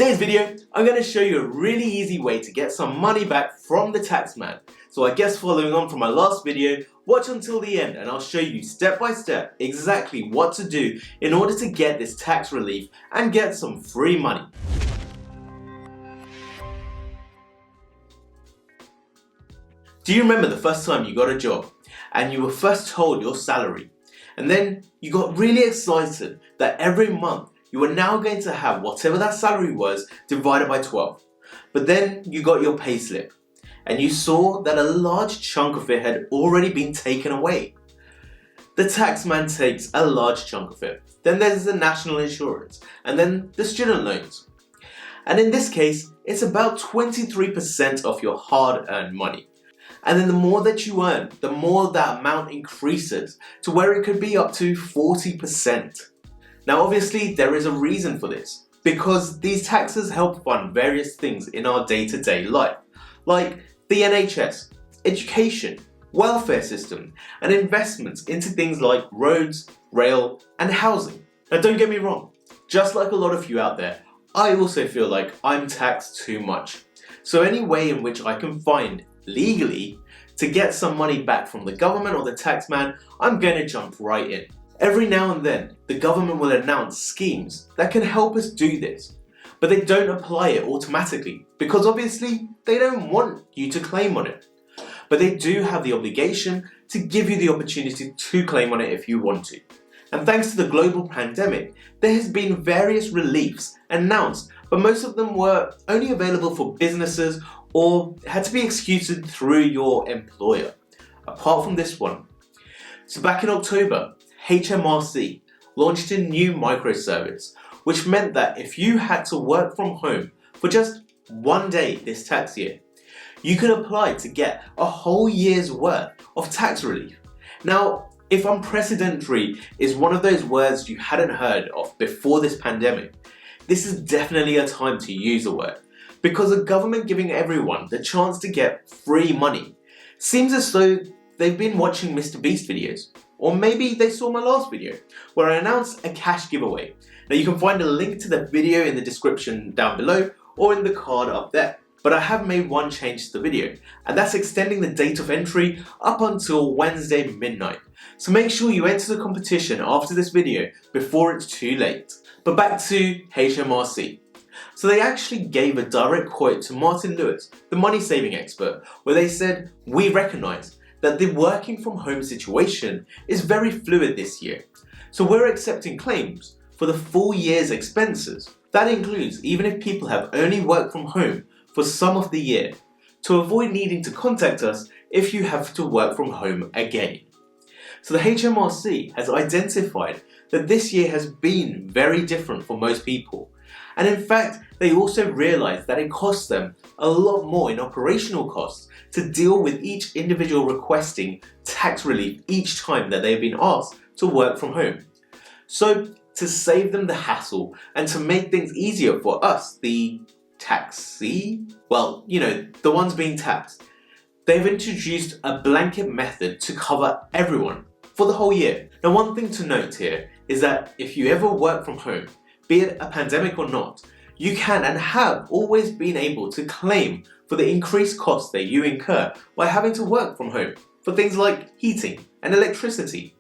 today's video, I'm going to show you a really easy way to get some money back from the taxman. So I guess following on from my last video, watch until the end and I'll show you step by step exactly what to do in order to get this tax relief and get some free money. Do you remember the first time you got a job and you were first told your salary, and then you got really excited that every month you were now going to have whatever that salary was divided by 12. But then you got your payslip and you saw that a large chunk of it had already been taken away. The taxman takes a large chunk of it. Then there's the national insurance and then the student loans. And in this case, it's about 23% of your hard-earned money. And then the more that you earn, the more that amount increases to where it could be up to 40%. Now obviously there is a reason for this, because these taxes help fund various things in our day-to-day life, like the NHS, education, welfare system, and investments into things like roads, rail, and housing. Now don't get me wrong, just like a lot of you out there, I also feel like I'm taxed too much. So any way in which I can find legally to get some money back from the government or the taxman, I'm going to jump right in. Every now and then, the government will announce schemes that can help us do this, but they don't apply it automatically because obviously they don't want you to claim on it. But they do have the obligation to give you the opportunity to claim on it if you want to. And thanks to the global pandemic, there has been various reliefs announced, but most of them were only available for businesses or had to be executed through your employer, apart from this one. So back in October, HMRC launched a new microservice, which meant that if you had to work from home for just one day this tax year, you could apply to get a whole year's worth of tax relief. Now, if unprecedented is one of those words you hadn't heard of before this pandemic, this is definitely a time to use the word, because the government giving everyone the chance to get free money seems as though they've been watching Mr. Beast videos. Or maybe they saw my last video, where I announced a cash giveaway. Now you can find a link to the video in the description down below or in the card up there. But I have made one change to the video, and that's extending the date of entry up until Wednesday midnight. So make sure you enter the competition after this video before it's too late. But back to HMRC. So they actually gave a direct quote to Martin Lewis, the money saving expert, where they said, "We recognise that the working from home situation is very fluid this year. So we're accepting claims for the full year's expenses. That includes even if people have only worked from home for some of the year, to avoid needing to contact us if you have to work from home again." So the HMRC has identified that this year has been very different for most people. And in fact, they also realised that it costs them a lot more in operational costs to deal with each individual requesting tax relief each time that they've been asked to work from home. So to save them the hassle and to make things easier for us, the taxee, well, the ones being taxed, they've introduced a blanket method to cover everyone for the whole year. Now one thing to note here is that if you ever work from home, be it a pandemic or not, you can and have always been able to claim for the increased costs that you incur by having to work from home for things like heating and electricity.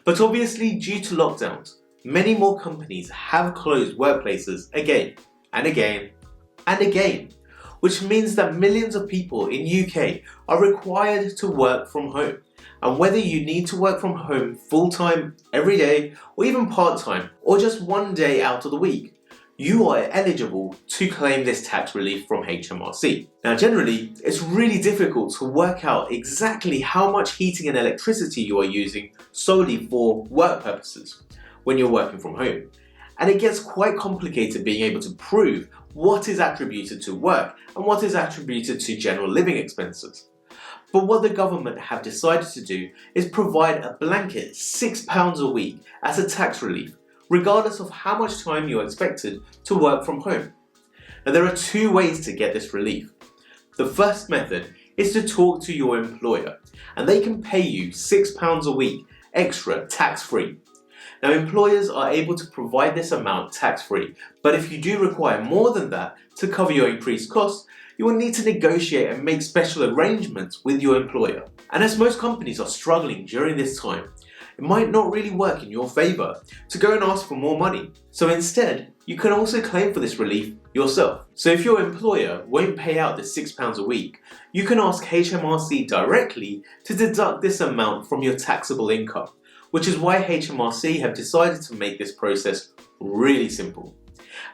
But obviously, due to lockdowns, many more companies have closed workplaces again and again and again, which means that millions of people in UK are required to work from home. And whether you need to work from home full-time every day, or even part-time, or just one day out of the week, you are eligible to claim this tax relief from HMRC. Now generally, it's really difficult to work out exactly how much heating and electricity you are using solely for work purposes when you're working from home. And it gets quite complicated being able to prove what is attributed to work and what is attributed to general living expenses. But what the government have decided to do is provide a blanket £6 a week as a tax relief, regardless of how much time you're expected to work from home. Now there are two ways to get this relief. The first method is to talk to your employer, and they can pay you £6 a week extra tax-free. Now, employers are able to provide this amount tax-free, but if you do require more than that to cover your increased costs, you will need to negotiate and make special arrangements with your employer. And as most companies are struggling during this time, it might not really work in your favour to go and ask for more money. So instead, you can also claim for this relief yourself. So if your employer won't pay out the £6 a week, you can ask HMRC directly to deduct this amount from your taxable income, which is why HMRC have decided to make this process really simple,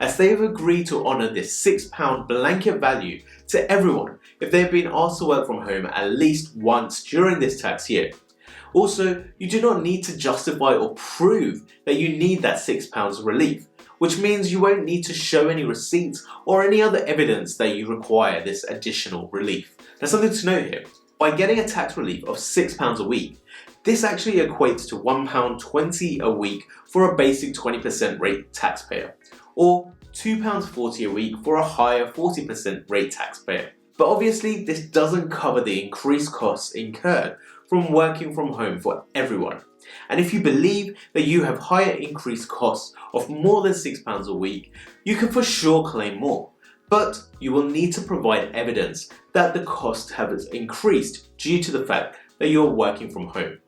as they have agreed to honour this £6 blanket value to everyone if they have been asked to work from home at least once during this tax year. Also, you do not need to justify or prove that you need that £6 relief, which means you won't need to show any receipts or any other evidence that you require this additional relief. Now, something to note here, by getting a tax relief of £6 a week, this actually equates to £1.20 a week for a basic 20% rate taxpayer, or £2.40 a week for a higher 40% rate taxpayer. But obviously, this doesn't cover the increased costs incurred from working from home for everyone. And if you believe that you have higher increased costs of more than £6 a week, you can for sure claim more. But you will need to provide evidence that the cost has increased due to the fact that you're working from home,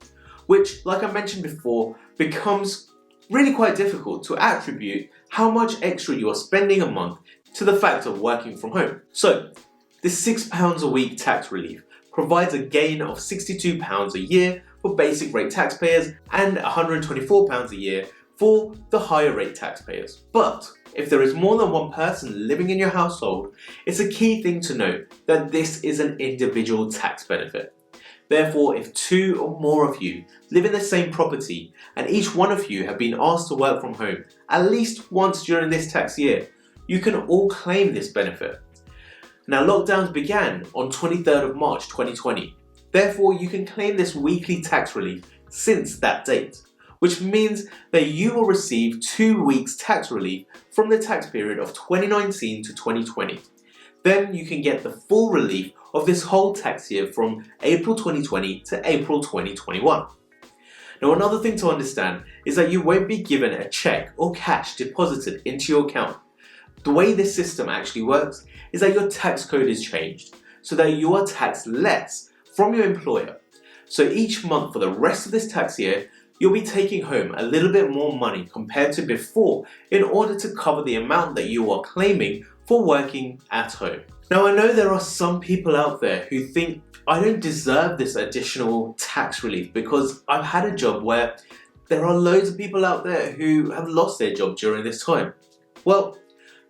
which, like I mentioned before, becomes really quite difficult to attribute how much extra you are spending a month to the fact of working from home. So, this £6 a week tax relief provides a gain of £62 a year for basic rate taxpayers and £124 a year for the higher rate taxpayers. But if there is more than one person living in your household, it's a key thing to note that this is an individual tax benefit. Therefore, if two or more of you live in the same property and each one of you have been asked to work from home at least once during this tax year, you can all claim this benefit. Now, lockdowns began on 23rd of March 2020. Therefore, you can claim this weekly tax relief since that date, which means that you will receive 2 weeks tax relief from the tax period of 2019 to 2020. Then you can get the full relief of this whole tax year from April 2020 to April 2021. Now, another thing to understand is that you won't be given a cheque or cash deposited into your account. The way this system actually works is that your tax code is changed so that you are taxed less from your employer. So each month for the rest of this tax year, you'll be taking home a little bit more money compared to before in order to cover the amount that you are claiming for working at home. Now, I know there are some people out there who think I don't deserve this additional tax relief because I've had a job where there are loads of people out there who have lost their job during this time. Well,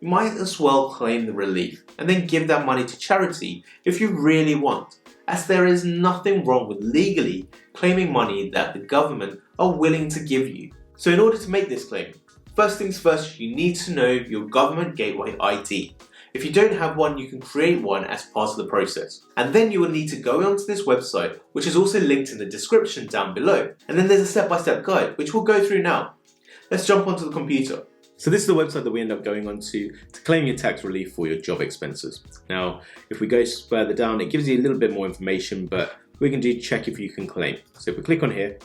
you might as well claim the relief and then give that money to charity if you really want, as there is nothing wrong with legally claiming money that the government are willing to give you. So in order to make this claim, first things first, you need to know your government gateway ID. If you don't have one, you can create one as part of the process. And then you will need to go onto this website, which is also linked in the description down below. And then there's a step-by-step guide, which we'll go through now. Let's jump onto the computer. So this is the website that we end up going on to claim your tax relief for your job expenses. Now, if we go further down, it gives you a little bit more information, but we can do check if you can claim. So if we click on here, it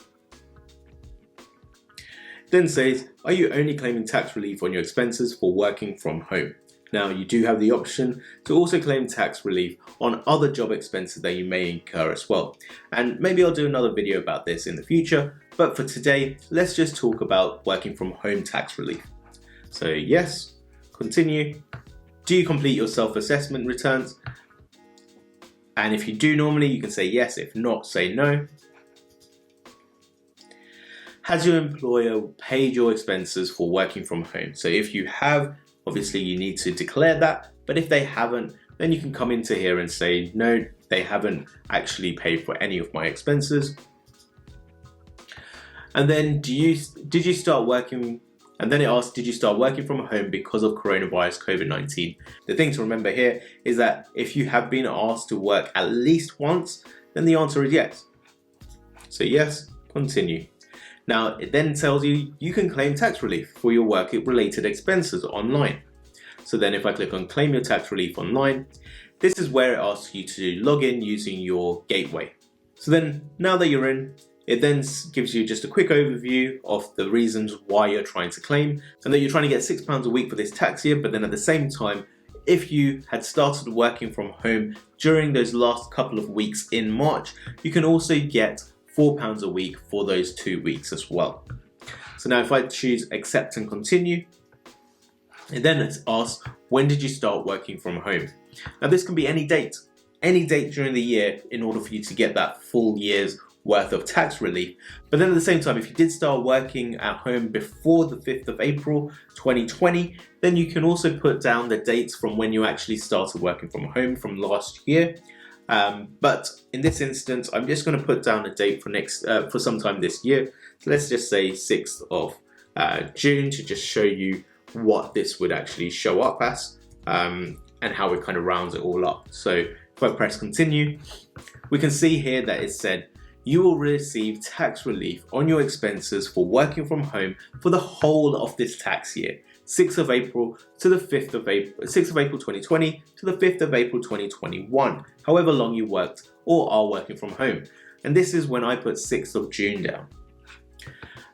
then says, are you only claiming tax relief on your expenses for working from home? Now, you do have the option to also claim tax relief on other job expenses that you may incur as well. And maybe I'll do another video about this in the future, but for today, let's just talk about working from home tax relief. So yes, continue. Do you complete your self-assessment returns? And if you do normally, you can say yes. If not, say no. Has your employer paid your expenses for working from home? So if you have, obviously you need to declare that. But if they haven't, then you can come into here and say, no, they haven't actually paid for any of my expenses. And then did you start working? And then it asks, did you start working from home because of coronavirus COVID-19? The thing to remember here is that if you have been asked to work at least once, then the answer is yes. So yes, continue. Now, it then tells you you can claim tax relief for your work-related expenses online. So then if I click on claim your tax relief online, this is where it asks you to log in using your gateway. So then now that you're in, It then gives you just a quick overview of the reasons why you're trying to claim, and that you're trying to get £6 a week for this tax year, but then at the same time, if you had started working from home during those last couple of weeks in March, you can also get £4 a week for those 2 weeks as well. So now if I choose accept and continue, and then it asks, when did you start working from home? Now this can be any date during the year in order for you to get that full year's worth of tax relief. But then at the same time, if you did start working at home before the 5th of April 2020, then you can also put down the dates from when you actually started working from home from last year. But in this instance, I'm just going to put down a date for sometime this year. So let's just say 6th of June to just show you what this would actually show up as and how it kind of rounds it all up. So if I press continue, we can see here that it said you will receive tax relief on your expenses for working from home for the whole of this tax year, 6th of April to the 5th of April, 6th of April 2020 to the 5th of April 2021, however long you worked or are working from home. And this is when I put 6th of June down.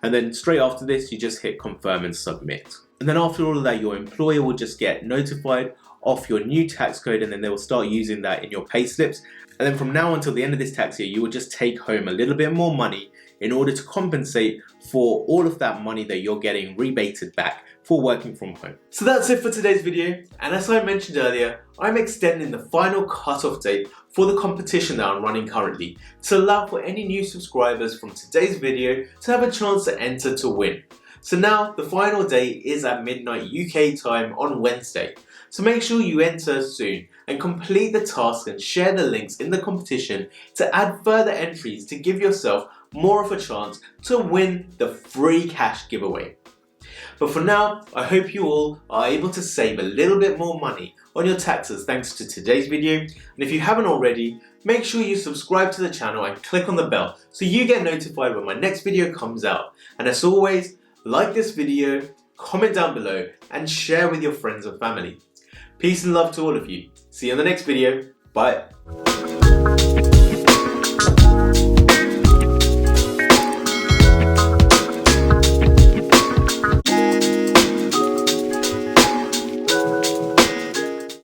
And then straight after this, you just hit confirm and submit. And then after all of that, your employer will just get notified of your new tax code, and then they will start using that in your pay slips. And then from now until the end of this tax year, you will just take home a little bit more money in order to compensate for all of that money that you're getting rebated back for working from home. So that's it for today's video. And as I mentioned earlier, I'm extending the final cutoff date for the competition that I'm running currently to allow for any new subscribers from today's video to have a chance to enter to win. So now the final date is at midnight UK time on Wednesday. So make sure you enter soon and complete the task and share the links in the competition to add further entries to give yourself more of a chance to win the free cash giveaway. But for now, I hope you all are able to save a little bit more money on your taxes thanks to today's video. And if you haven't already, make sure you subscribe to the channel and click on the bell so you get notified when my next video comes out. And as always, like this video, comment down below and share with your friends and family. Peace and love to all of you. See you in the next video. Bye.